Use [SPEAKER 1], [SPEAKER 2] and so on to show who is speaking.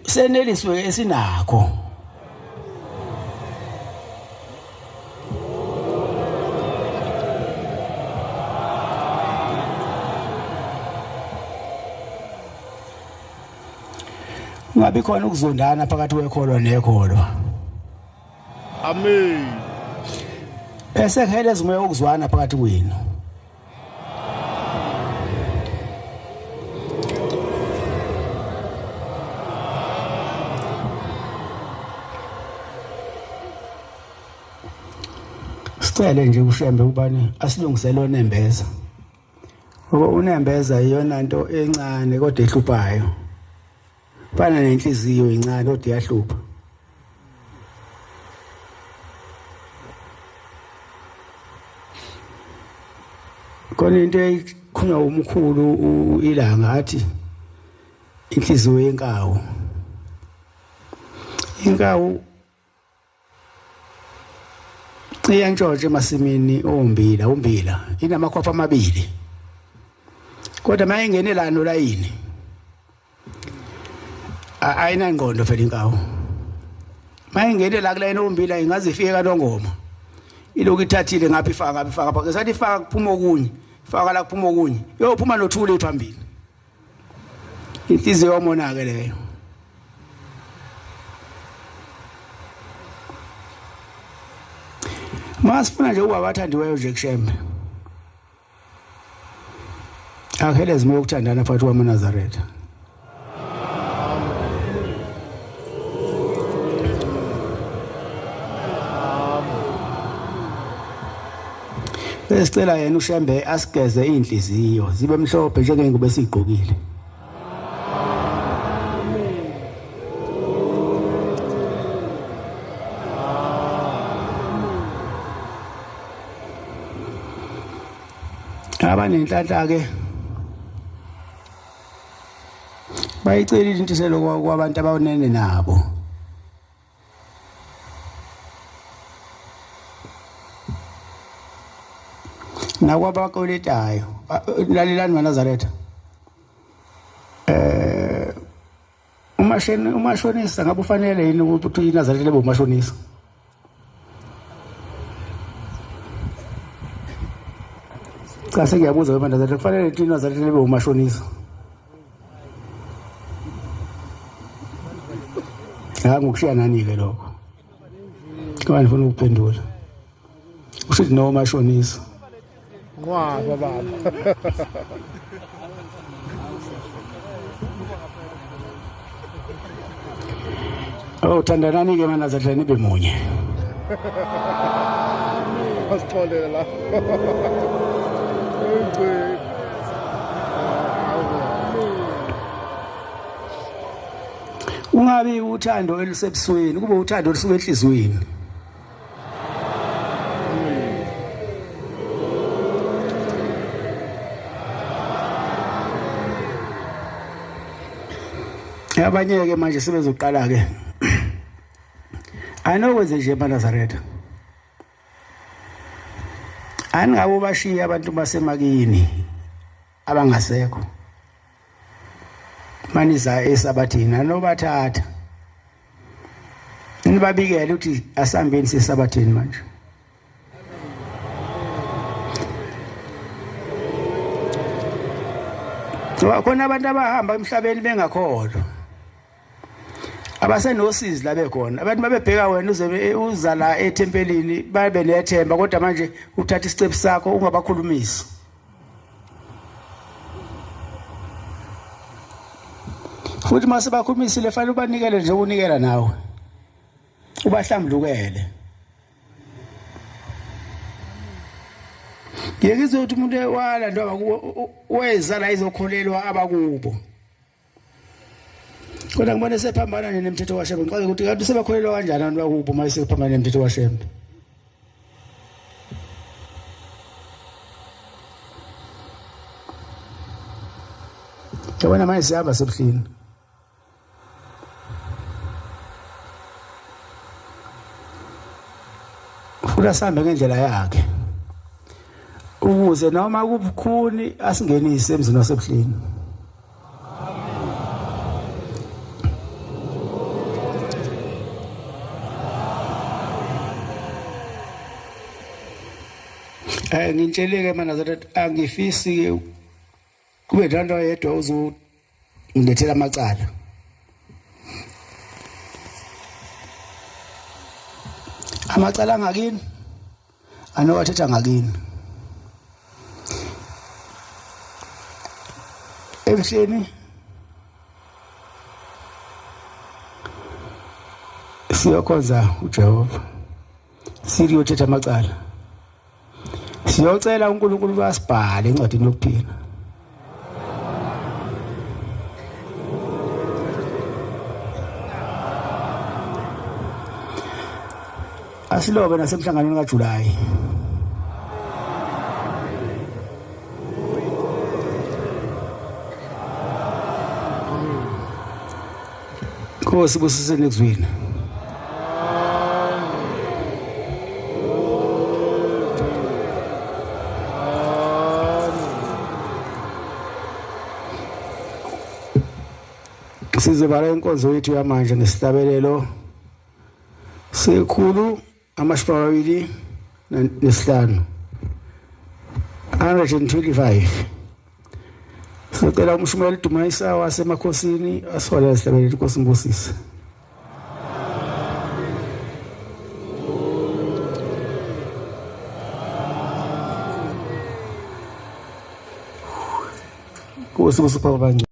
[SPEAKER 1] seneliswe esinakho ngabe khona ukuzondana phakathi kwekholwa nekholwa.
[SPEAKER 2] Amen.
[SPEAKER 1] Bese kuhele izimoya ukuzwana phakathi kwenu. Sicela nje ushembe ubani asilungisele onembeza. Ngoba unembeza iyona nto encane kodwa ehluphayo. Fana nenhliziyo incane kodwa iyahlupha. Kona into ekhulunywa umkhulu ilanga athi inhliziyo yenkawu. Inkawu iyantshontsha emasimini umbila inamakhwapha amabili. Kodwa mayingene la nolayini ayinangqondo phela inkawu. Mayingene la kulayini umbila ingazifika kaNongoma. Iloku ithathile ngapha ifaka phakathi sathi ifaka kuphuma okunye faka la kuphuma okunye yophuma nothule phambili. Inhliziyo yomonake leyo. Masifuna nje uwabathandiweyo nje kushembe. Akhele izimo yokuthandana phakathi kwamaNazaretha. Besicela yena ushembe asigeze inhliziyo zibe mhlophe njengengubo esigqokile. Abanenhlanhla ke bayicelile intiselo kwabantu abawonene nabo. Nakwabakoletayo lalelani maNazaretha. Umashonisa ngabe ufanele yini ukuthi iNazaretha lebe umashonisa? Cha sengiyabuza weMaNazaretha kufanele ukuthi iNazaretha lebe umashonisa. Ngokushiya nani ke lokho? Kani ufuna ukuphendula? Ushithi no umashonisa.
[SPEAKER 2] Ngwaba baba.
[SPEAKER 1] Oh thandanani ke maNazaretha nibe munye.
[SPEAKER 2] Asixolela.
[SPEAKER 1] Ungabi uthando elisebusweni kube uthando olusuka enhlizweni. Abanye ke manje sebezoqala ke anokwenze nje maNazaretha angabo bashiya abantu basemakini abangasekho maniza esabathini anobathatha nibabikele ukuthi asambeni sesabathini manje. So khona abantu abahamba emhlabeni bengakholwa abasenosizi la bekhona abantu babebheka wena uza la ethempelini babe nethemba kodwa manje uthatha isicebu sakho ungabakhulumisi. Futhi mase bakhulumisile fanele ubanikele nje ukunikela nawe ubahlambulukele. Ngiyekizwe ukuthi umuntu wala ndoba weza la izokholelwa abakubo. Kodwa ngibone sephambana nemithetho kaShembe ngiqale ukuthi kanti sebakholelwa kanjani abantu bakubo mase sephambana nemithetho kaShembe. Yabona manje siyaba sebuhlini. Ufuna sambe ngendlela yakhe. Ukuze noma kubukhuni asingenise emzini wasebuhlini. ngitsheleke mana zathi angifisi kube nto yedwa uzungilethela amacala. Amacala ngakini anowathetha ngakini. Ebuhleni siyokhonza uJehova, siyothetha amacala, siyocela uNkulunkulu basibhale encwadini yokuphila. Asilobe nasemhlanganweni kaJulayi. Nkosi busiseni ekuzwini. Sizovala inkonzo yethu yamanje ngesihlabelelo sekhulu amashumi amabili nesihlanu 125. Sicela umshumeli Dumayisa wasemakhosini asiholele isihlabelelo Inkosi Mbusise. Nkosi busipha abanye.